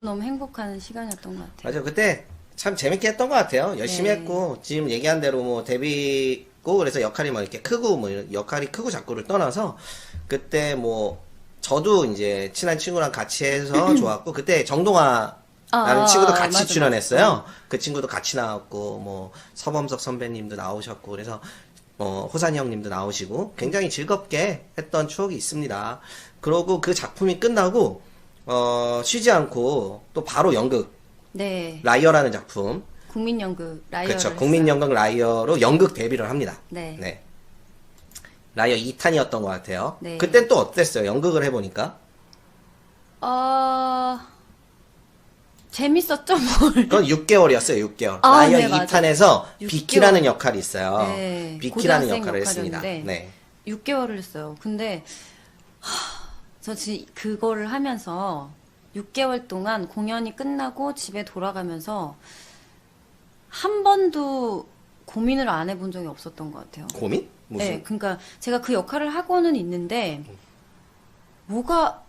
너무 행복한 시간이었던 것 같아요. 맞아. 그때 참 재밌게 했던 것 같아요. 열심히 네. 했고, 지금 얘기한 대로 뭐 데뷔고, 그래서 역할이 뭐 이렇게 크고, 뭐 역할이 크고 작고를 떠나서, 그때 뭐, 저도 이제 친한 친구랑 같이 해서 좋았고, 그때 정동아라는 친구도 같이 맞아, 출연했어요. 맞아. 그 친구도 같이 나왔고, 뭐, 서범석 선배님도 나오셨고, 그래서, 호산이 형님도 나오시고, 굉장히 즐겁게 했던 추억이 있습니다. 그러고 그 작품이 끝나고, 쉬지 않고, 또 바로 연극, 네. 라이어라는 작품. 국민연극 라이어를 그렇죠. 했어요. 국민연극 라이어로 연극 데뷔를 합니다. 네. 라이어 2탄이었던 것 같아요. 네. 그땐 또 어땠어요? 연극을 해보니까? 재밌었죠, 뭘. 그건 6개월이었어요, 6개월. 아, 라이어 네, 맞아. 2탄에서 6개월. 비키라는 역할이 있어요. 네. 비키라는 고등학생 역할을 했습니다. 역할이었는데 네. 6개월을 했어요. 근데 저 그거를 하면서 6개월 동안 공연이 끝나고 집에 돌아가면서 한 번도 고민을 안 해본 적이 없었던 것 같아요. 고민? 무슨? 네, 그러니까 제가 그 역할을 하고는 있는데 뭐가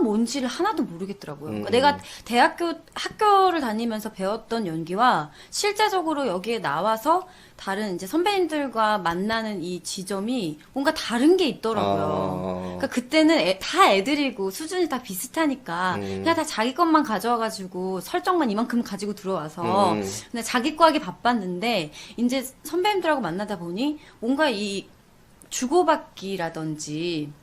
뭔지를 하나도 모르겠더라고요. 그러니까 내가 학교를 다니면서 배웠던 연기와 실제적으로 여기에 나와서 다른 이제 선배님들과 만나는 이 지점이 뭔가 다른 게 있더라고요. 그러니까 그때는 다 애들이고 수준이 다 비슷하니까 그냥 다 자기 것만 가져와가지고 설정만 이만큼 가지고 들어와서 그냥 자기 거 하기 바빴는데 이제 선배님들하고 만나다 보니 뭔가 이 주고받기라든지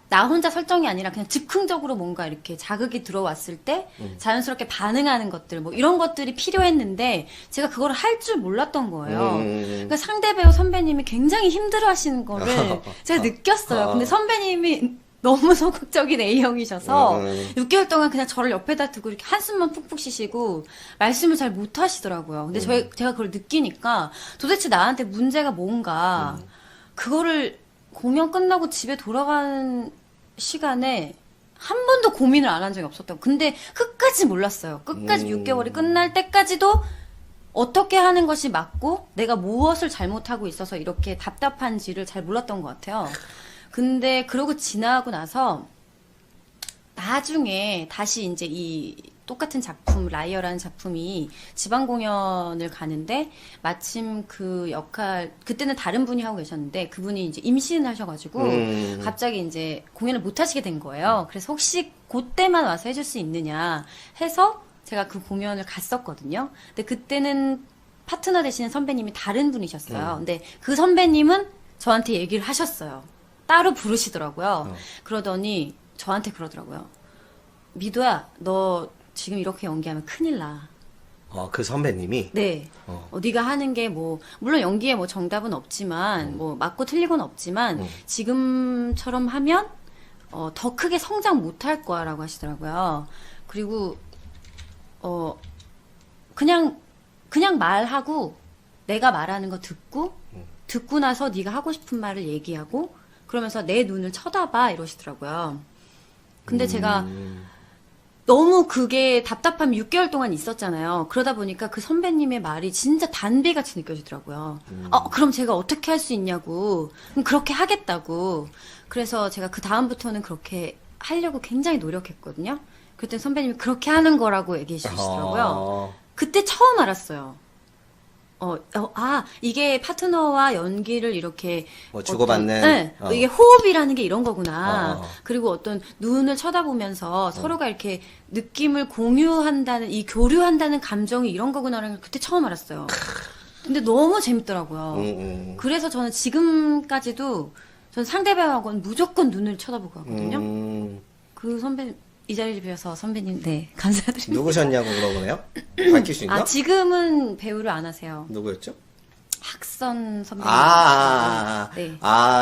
나 혼자 설정이 아니라 그냥 즉흥적으로 뭔가 이렇게 자극이 들어왔을 때 자연스럽게 반응하는 것들 뭐 이런 것들이 필요했는데 제가 그걸 할 줄 몰랐던 거예요. 그러니까 상대 배우 선배님이 굉장히 힘들어하시는 거를 제가 느꼈어요. 근데 선배님이 너무 소극적인 A형이셔서 6개월 동안 그냥 저를 옆에다 두고 이렇게 한숨만 푹푹 쉬시고 말씀을 잘 못 하시더라고요. 근데 제가 그걸 느끼니까 도대체 나한테 문제가 뭔가 그거를 공연 끝나고 집에 돌아가는 시간에 한 번도 고민을 안 한 적이 없었다고. 근데 끝까지 몰랐어요. 끝까지 6개월이 끝날 때까지도 어떻게 하는 것이 맞고 내가 무엇을 잘못하고 있어서 이렇게 답답한지를 잘 몰랐던 것 같아요. 근데 그러고 지나고 나서 나중에 다시 이제 이 똑같은 작품, 라이어라는 작품이 지방 공연을 가는데 마침 그 역할, 그때는 다른 분이 하고 계셨는데 그분이 이제 임신을 하셔가지고 갑자기 이제 공연을 못 하시게 된 거예요. 그래서 혹시 그때만 와서 해줄 수 있느냐 해서 제가 그 공연을 갔었거든요. 근데 그때는 파트너 되시는 선배님이 다른 분이셨어요. 근데 그 선배님은 저한테 얘기를 하셨어요. 따로 부르시더라고요. 그러더니 저한테 그러더라고요. 미도야, 너 지금 이렇게 연기하면 큰일 나. 그 선배님이? 네. 네가 하는 게 뭐, 물론 연기에 뭐 정답은 없지만, 뭐, 맞고 틀린 건 없지만, 지금처럼 하면, 더 크게 성장 못 할 거야, 라고 하시더라고요. 그리고, 그냥 말하고, 내가 말하는 거 듣고 나서 네가 하고 싶은 말을 얘기하고, 그러면서 내 눈을 쳐다봐, 이러시더라고요. 근데 제가, 너무 그게 답답함이 6개월 동안 있었잖아요. 그러다 보니까 그 선배님의 말이 진짜 단비같이 느껴지더라고요. 그럼 제가 어떻게 할 수 있냐고. 그럼 그렇게 하겠다고. 그래서 제가 그 다음부터는 그렇게 하려고 굉장히 노력했거든요. 그랬더니 선배님이 그렇게 하는 거라고 얘기해 주시더라고요. 그때 처음 알았어요. 이게 파트너와 연기를 이렇게 뭐 주고받는. 네, 이게 호흡이라는 게 이런 거구나. 그리고 어떤 눈을 쳐다보면서 서로가 이렇게 느낌을 공유한다는, 이 교류한다는 감정이 이런 거구나라는 걸 그때 처음 알았어요. 근데 너무 재밌더라고요. 그래서 저는 지금까지도 전 상대 배우하고는 무조건 눈을 쳐다보고 하거든요. 그 선배님, 이 자리를 빌어서 선배님, 네, 감사드립니다. 누구셨냐고 물어보네요? 밝힐 수 있나? 지금은 배우를 안 하세요. 누구였죠? 학선 선배님. 네.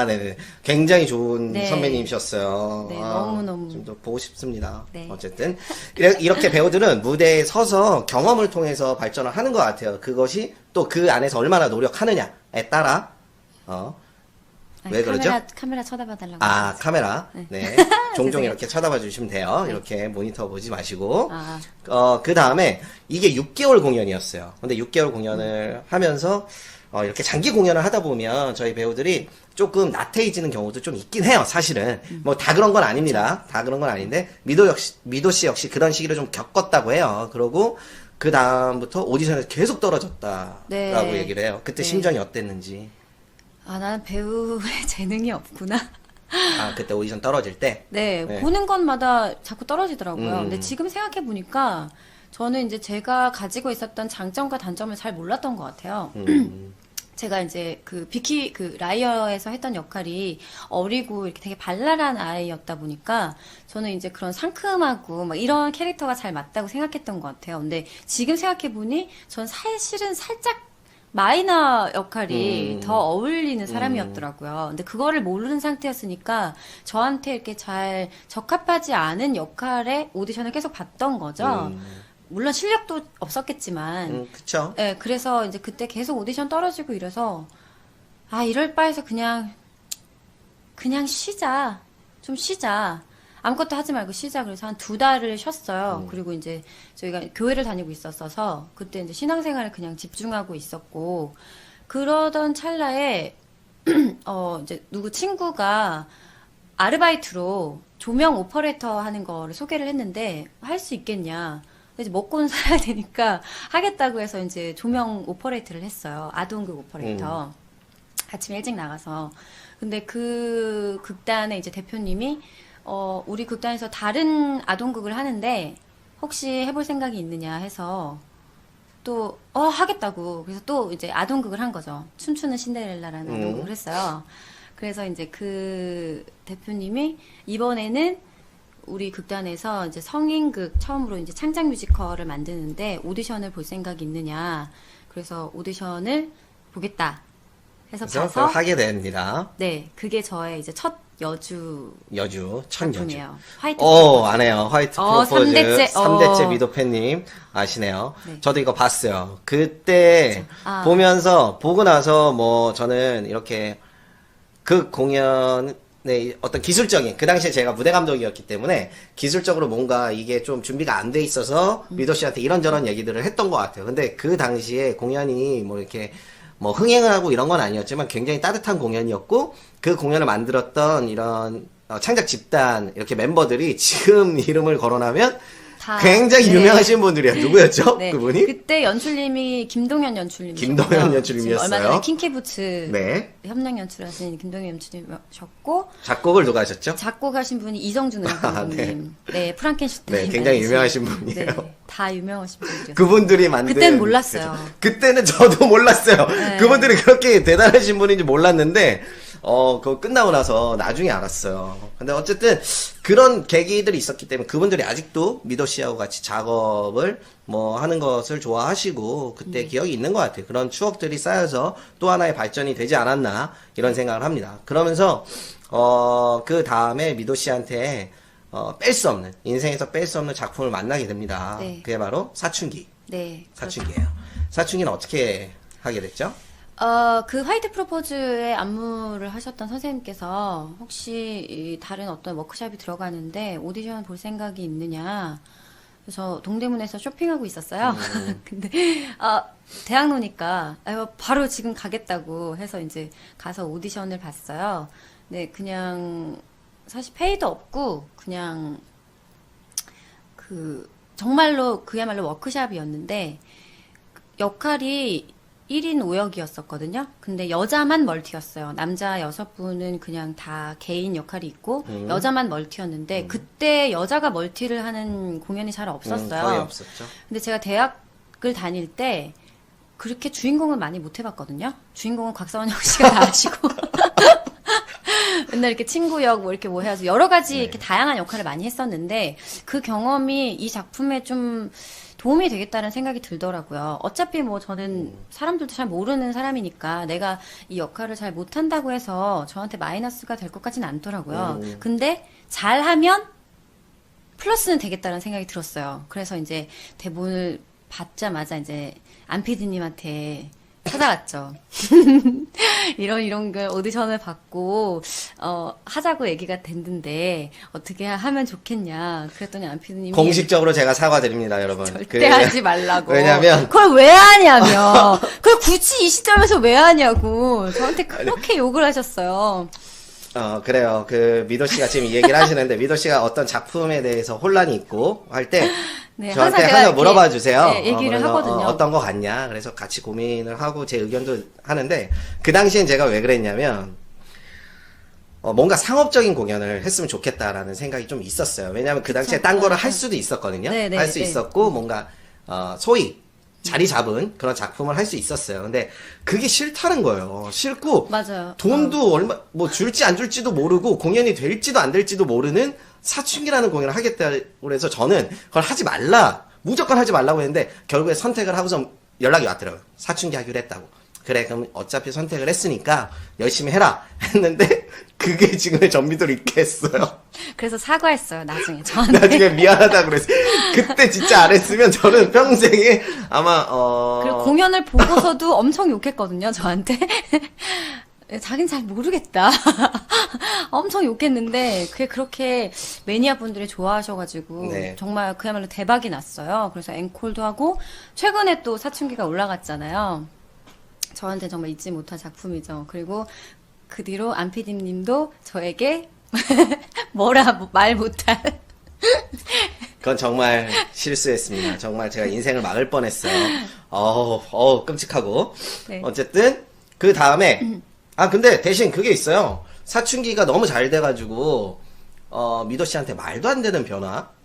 네네. 굉장히 좋은 네. 선배님이셨어요. 네, 너무너무. 좀 더 보고 싶습니다. 네. 어쨌든. 이렇게 배우들은 무대에 서서 경험을 통해서 발전을 하는 것 같아요. 그것이 또 그 안에서 얼마나 노력하느냐에 따라, 왜 그러죠? 카메라 쳐다봐 달라고. 카메라. 네. 종종 죄송해요. 이렇게 쳐다봐 주시면 돼요. 이렇게 모니터 보지 마시고. 아. 그 다음에 이게 6개월 공연이었어요. 근데 6개월 공연을 하면서, 이렇게 장기 공연을 하다 보면 저희 배우들이 조금 나태해지는 경우도 좀 있긴 해요, 사실은. 뭐 다 그런 건 아닙니다. 다 그런 건 아닌데, 미도 씨 역시 그런 시기를 좀 겪었다고 해요. 그러고, 그 다음부터 오디션에서 계속 떨어졌다라고 네. 얘기를 해요. 그때 네. 심정이 어땠는지. 아, 나는 배우의 재능이 없구나. 아, 그때 오디션 떨어질 때? 네, 네. 보는 것마다 자꾸 떨어지더라고요. 음. 근데 지금 생각해 보니까 저는 이제 제가 가지고 있었던 장점과 단점을 잘 몰랐던 것 같아요. 제가 이제 그 라이어에서 했던 역할이 어리고 이렇게 되게 발랄한 아이였다 보니까 저는 이제 그런 상큼하고 막 이런 캐릭터가 잘 맞다고 생각했던 것 같아요. 근데 지금 생각해 보니 전 사실은 살짝 마이너 역할이 더 어울리는 사람이었더라고요. 근데 그거를 모르는 상태였으니까 저한테 이렇게 잘 적합하지 않은 역할에 오디션을 계속 봤던 거죠. 물론 실력도 없었겠지만 그쵸. 네, 그래서 이제 그때 계속 오디션 떨어지고 이래서, 아, 이럴 바에서 그냥 쉬자. 좀 쉬자. 아무것도 하지 말고 쉬자. 그래서 한 2달을 쉬었어요. 그리고 이제 저희가 교회를 다니고 있었어서, 그때 이제 신앙생활에 그냥 집중하고 있었고, 그러던 찰나에, 이제 누구 친구가 아르바이트로 조명 오퍼레이터 하는 거를 소개를 했는데, 할 수 있겠냐. 이제 먹고는 살아야 되니까 하겠다고 해서 이제 조명 오퍼레이터를 했어요. 아동극 오퍼레이터. 아침에 일찍 나가서. 근데 그 극단의 이제 대표님이, 우리 극단에서 다른 아동극을 하는데, 혹시 해볼 생각이 있느냐 해서, 또, 하겠다고. 그래서 또 이제 아동극을 한 거죠. 춤추는 신데렐라라는 아동극을 했어요. 그래서 이제 그 대표님이 이번에는 우리 극단에서 이제 성인극 처음으로 이제 창작 뮤지컬을 만드는데 오디션을 볼 생각이 있느냐. 그래서 오디션을 보겠다 해서 그래서 봐서 하게 됩니다. 네, 그게 저의 이제 첫 여주 첫 여주. 작품이에요. 화이트 안 해요. 화이트 프로포즈. 3대째, 3대째 미도팬님 아시네요. 네. 저도 이거 봤어요. 그때 아. 보고 나서 뭐 저는 이렇게 그 공연의 어떤 기술적인, 그 당시에 제가 무대 감독이었기 때문에 기술적으로 뭔가 이게 좀 준비가 안 돼 있어서 미도 씨한테 이런저런 얘기들을 했던 것 같아요. 근데 그 당시에 공연이 뭐 이렇게 뭐 흥행을 하고 이런 건 아니었지만 굉장히 따뜻한 공연이었고, 그 공연을 만들었던 이런 창작 집단 이렇게 멤버들이 지금 이름을 거론하면 다, 굉장히 네. 유명하신 분들이에요. 누구였죠? 네. 그분이? 그때 연출님이 김동현 연출님이셨고요. 김동현 연출님이었어요. 얼마 전에 킹키부츠 네. 협력 연출하신 김동현 연출님이셨고 작곡을 누가 하셨죠? 작곡하신 분이 이정준 감독님. 네, 프랑켄슈타인. 네, 굉장히 만드신- 유명하신 분이에요. 네, 다 유명하신 분이죠. 그분들이 만든. 그땐 몰랐어요. 그때는 저도 몰랐어요. 네. 그분들이 그렇게 대단하신 분인지 몰랐는데, 그거 끝나고 나서 나중에 알았어요. 근데 어쨌든 그런 계기들이 있었기 때문에 그분들이 아직도 미도 씨하고 같이 작업을 뭐 하는 것을 좋아하시고 그때 기억이 있는 것 같아요. 그런 추억들이 쌓여서 또 하나의 발전이 되지 않았나 이런 생각을 합니다. 그러면서 그 다음에 미도 씨한테 뺄 수 없는, 인생에서 뺄 수 없는 작품을 만나게 됩니다. 네. 그게 바로 사춘기. 네. 사춘기예요. 사춘기는 어떻게 하게 됐죠? 그 화이트 프로포즈의 안무를 하셨던 선생님께서 혹시 이 다른 어떤 워크숍이 들어가는데 오디션 볼 생각이 있느냐. 그래서 동대문에서 쇼핑하고 있었어요. 근데 대학 노니까 바로 지금 가겠다고 해서 이제 가서 오디션을 봤어요. 네, 그냥 사실 페이도 없고 그냥 정말로 그야말로 워크숍이었는데 역할이 1인 5역이었었거든요. 근데 여자만 멀티였어요. 남자 6분은 그냥 다 개인 역할이 있고 여자만 멀티였는데 그때 여자가 멀티를 하는 공연이 잘 없었어요. 거의 없었죠. 근데 제가 대학을 다닐 때 그렇게 주인공을 많이 못 해봤거든요. 주인공은 곽서원영 씨가 다 하시고 맨날 이렇게 친구역 뭐 이렇게 뭐 해가지고 여러 가지 이렇게 다양한 역할을 많이 했었는데 그 경험이 이 작품에 좀 도움이 되겠다는 생각이 들더라고요. 어차피 뭐 저는 사람들도 잘 모르는 사람이니까 내가 이 역할을 잘 못한다고 해서 저한테 마이너스가 될 것 같지는 않더라고요. 근데 잘하면 플러스는 되겠다는 생각이 들었어요. 그래서 이제 대본을 받자마자 이제 안 PD님한테 찾아왔죠. 이런 걸 오디션을 받고 하자고 얘기가 됐는데 어떻게 하면 좋겠냐. 그랬더니 안피디님이 공식적으로 제가 사과드립니다, 여러분. 절대 하지 말라고. 왜냐면 그걸 왜 하냐며. 그걸 굳이 이 시점에서 왜 하냐고. 저한테 그렇게 욕을 하셨어요. 그래요. 그 미도 씨가 지금 이 얘기를 하시는데 미도 씨가 어떤 작품에 대해서 혼란이 있고 할 때 네, 저한테 항상 제가 항상 물어봐 주세요. 네, 얘기를 그래서, 하거든요. 어떤 거 같냐. 그래서 같이 고민을 하고 제 의견도 하는데 그 당시엔 제가 왜 그랬냐면 뭔가 상업적인 공연을 했으면 좋겠다라는 생각이 좀 있었어요. 왜냐하면 그 당시에 딴 거를 할 수도 있었거든요. 네, 네, 할 수 네. 있었고 뭔가 소위 자리 잡은 그런 작품을 할 수 있었어요. 근데 그게 싫다는 거예요. 싫고 맞아요. 돈도 얼마 뭐 줄지 안 줄지도 모르고 공연이 될지도 안 될지도 모르는 사춘기라는 공연을 하겠다고 해서 저는 그걸 하지 말라 무조건 하지 말라고 했는데 결국에 선택을 하고서 연락이 왔더라고요. 사춘기 하기로 했다고. 그래 그럼 어차피 선택을 했으니까 열심히 해라 했는데 그게 지금의 전미도를 있게 했어요. 그래서 사과했어요. 나중에 저한테. 나중에 미안하다 그랬어요. 그때 진짜 안 했으면 저는 평생에 아마 그리고 공연을 보고서도 엄청 욕했거든요. 저한테. 자긴 잘 모르겠다. 엄청 욕했는데 그게 그렇게 매니아 분들이 좋아하셔가지고 네. 정말 그야말로 대박이 났어요. 그래서 앵콜도 하고 최근에 또 사춘기가 올라갔잖아요. 저한테 정말 잊지 못할 작품이죠. 그리고 그 뒤로 안피디님도 저에게 말 못할 그건 정말 실수했습니다. 정말 제가 인생을 막을 뻔했어요. 끔찍하고. 네. 어쨌든 그 다음에 근데 대신 그게 있어요. 사춘기가 너무 잘 돼가지고 미도 씨한테 말도 안 되는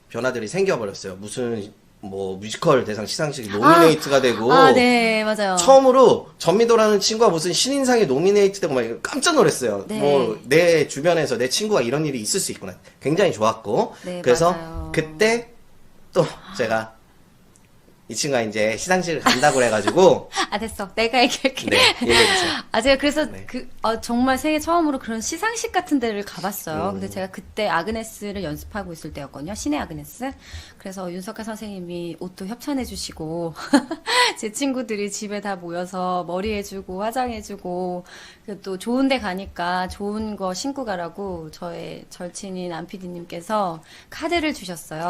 변화들이 생겨버렸어요. 무슨 뭐 뮤지컬 대상 시상식이 노미네이트가 되고 네, 맞아요. 처음으로 전미도라는 친구가 무슨 신인상에 노미네이트되고 막 깜짝 놀랐어요. 네. 뭐 내 주변에서 내 친구가 이런 일이 있을 수 있구나. 굉장히 좋았고 네, 그래서 맞아요. 그때 또 제가 이 친구가 이제 시상식을 간다고 그래가지고 됐어. 내가 얘기할게. 네 얘기해주세요. 제가 그래서 네. 정말 생애 처음으로 그런 시상식 같은 데를 가봤어요. 근데 제가 그때 아그네스를 연습하고 있을 때였거든요. 신의 아그네스. 그래서 윤석하 선생님이 옷도 협찬해주시고, 제 친구들이 집에 다 모여서 머리 해주고, 화장해주고, 또 좋은 데 가니까 좋은 거 신고 가라고 저의 절친인 안피디님께서 카드를 주셨어요.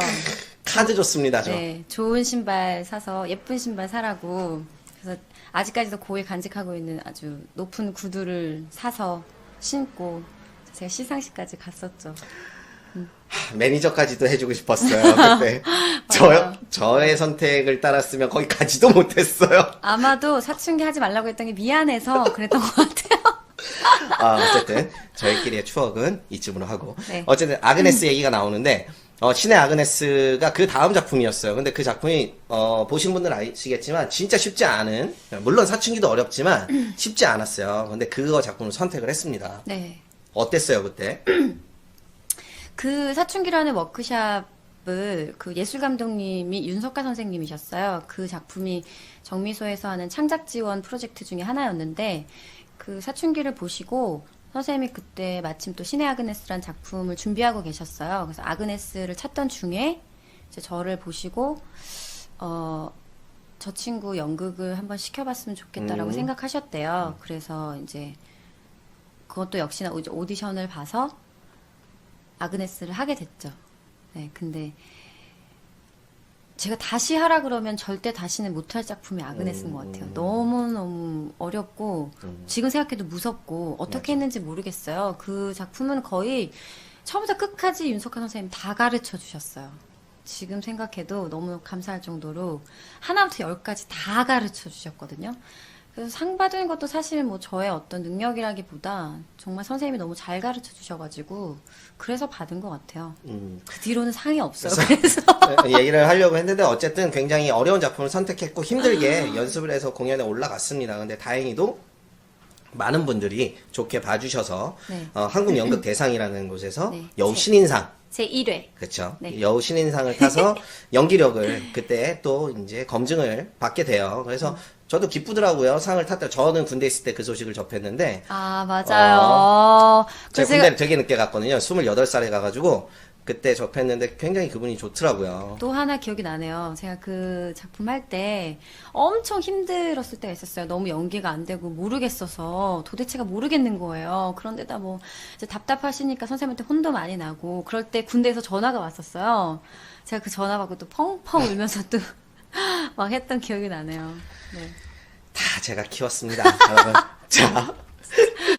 카드 줬습니다 저. 네, 좋은 신발 사서 예쁜 신발 사라고. 그래서 아직까지도 고에 간직하고 있는 아주 높은 구두를 사서 신고 제가 시상식까지 갔었죠. 매니저까지도 해주고 싶었어요 그때. 저의 선택을 따랐으면 거기 가지도 못했어요. 아마도 사춘기 하지 말라고 했던 게 미안해서 그랬던 것 같아요. 어쨌든 저희끼리의 추억은 이쯤으로 하고 네. 어쨌든 아그네스 얘기가 나오는데 신의 아그네스가 그 다음 작품이었어요. 근데 그 작품이 보신 분들은 아시겠지만 진짜 쉽지 않은, 물론 사춘기도 어렵지만 쉽지 않았어요. 근데 그거 작품을 선택을 했습니다. 네. 어땠어요 그때? 그 사춘기라는 워크샵을 그 예술 감독님이 윤석하 선생님이셨어요. 그 작품이 정미소에서 하는 창작 지원 프로젝트 중에 하나였는데 그 사춘기를 보시고 선생님이 그때 마침 또 신의 아그네스라는 작품을 준비하고 계셨어요. 그래서 아그네스를 찾던 중에 이제 저를 보시고 저 친구 연극을 한번 시켜봤으면 좋겠다라고 생각하셨대요. 그래서 이제 그것도 역시나 이제 오디션을 봐서 아그네스를 하게 됐죠. 네, 근데 제가 다시 하라 그러면 절대 다시는 못할 작품이 아그네스인 것 같아요. 너무너무 어렵고 지금 생각해도 무섭고 어떻게 했는지 모르겠어요. 그 작품은 거의 처음부터 끝까지 윤석하 선생님 다 가르쳐 주셨어요. 지금 생각해도 너무 감사할 정도로 하나부터 열까지 다 가르쳐 주셨거든요. 그래서 상 받은 것도 사실 뭐 저의 어떤 능력이라기보다 정말 선생님이 너무 잘 가르쳐 주셔가지고 그래서 받은 것 같아요. 그 뒤로는 상이 없어요. 그래서 얘기를 하려고 했는데 어쨌든 굉장히 어려운 작품을 선택했고 힘들게 연습을 해서 공연에 올라갔습니다. 근데 다행히도 많은 분들이 좋게 봐주셔서 네. 한국연극대상이라는 곳에서 네. 여우 신인상 제 1회. 그렇죠. 네. 여우 신인상을 타서 연기력을 그때 또 이제 검증을 받게 돼요. 그래서 저도 기쁘더라고요. 상을 탔다. 저는 군대 있을 때 그 소식을 접했는데 맞아요. 제가 그래서 군대를 되게 늦게 갔거든요. 28살에 가가지고 그때 접했는데 굉장히 그분이 좋더라고요. 또 하나 기억이 나네요. 제가 그 작품 할 때 엄청 힘들었을 때가 있었어요. 너무 연기가 안 되고 모르겠어서 도대체가 모르겠는 거예요. 그런데다 뭐 이제 답답하시니까 선생님한테 혼도 많이 나고 그럴 때 군대에서 전화가 왔었어요. 제가 그 전화 받고 또 펑펑 울면서 또 막 했던 기억이 나네요. 네. 다 제가 키웠습니다, 여러분. 자,